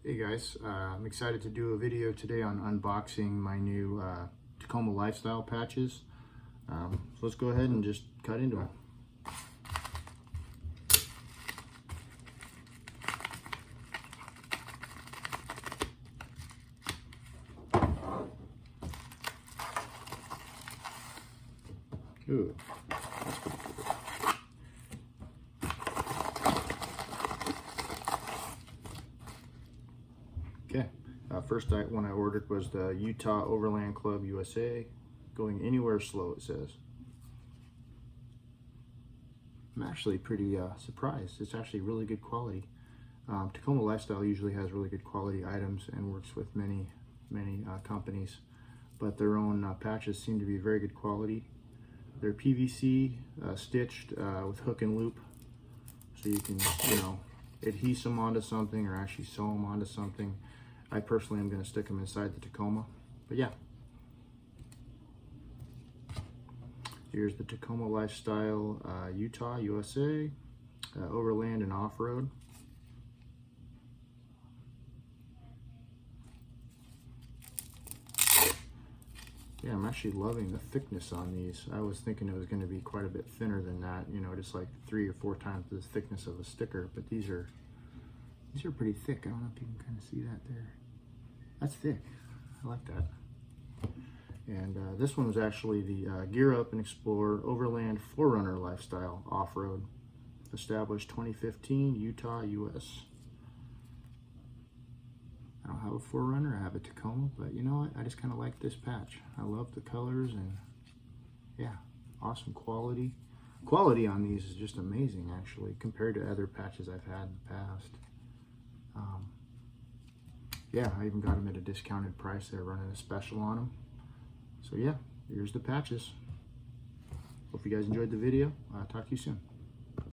Hey guys, I'm excited to do a video today on unboxing my new Tacoma lifestyle patches. So let's go ahead and just cut into them. Ooh, that's pretty cool. Okay, first one I ordered was the Utah Overland Club USA. Going anywhere slow, it says. I'm actually pretty surprised. It's actually really good quality. Tacoma Lifestyle usually has really good quality items and works with many companies, but their own patches seem to be very good quality. They're PVC stitched with hook and loop, so you can, adhese them onto something or actually sew them onto something. I personally am going to stick them inside the Tacoma, but yeah. Here's the Tacoma Lifestyle Utah, USA, Overland and Off-Road. Yeah, I'm actually loving the thickness on these. I was thinking it was going to be quite a bit thinner than that, just like 3 or 4 times the thickness of a sticker, but these are pretty thick. I don't know if you can kind of see that there. That's thick. I like that. And this one was actually the Gear Up and Explore Overland 4Runner Lifestyle Off-Road, established 2015, Utah, US. I don't have a 4Runner, I have a Tacoma, but you know what? I just kind of like this patch. I love the colors and yeah, awesome quality. Quality on these is just amazing actually, compared to other patches I've had in the past. Yeah, I even got them at a discounted price. They're running a special on them. So yeah, here's the patches. Hope you guys enjoyed the video. Talk to you soon.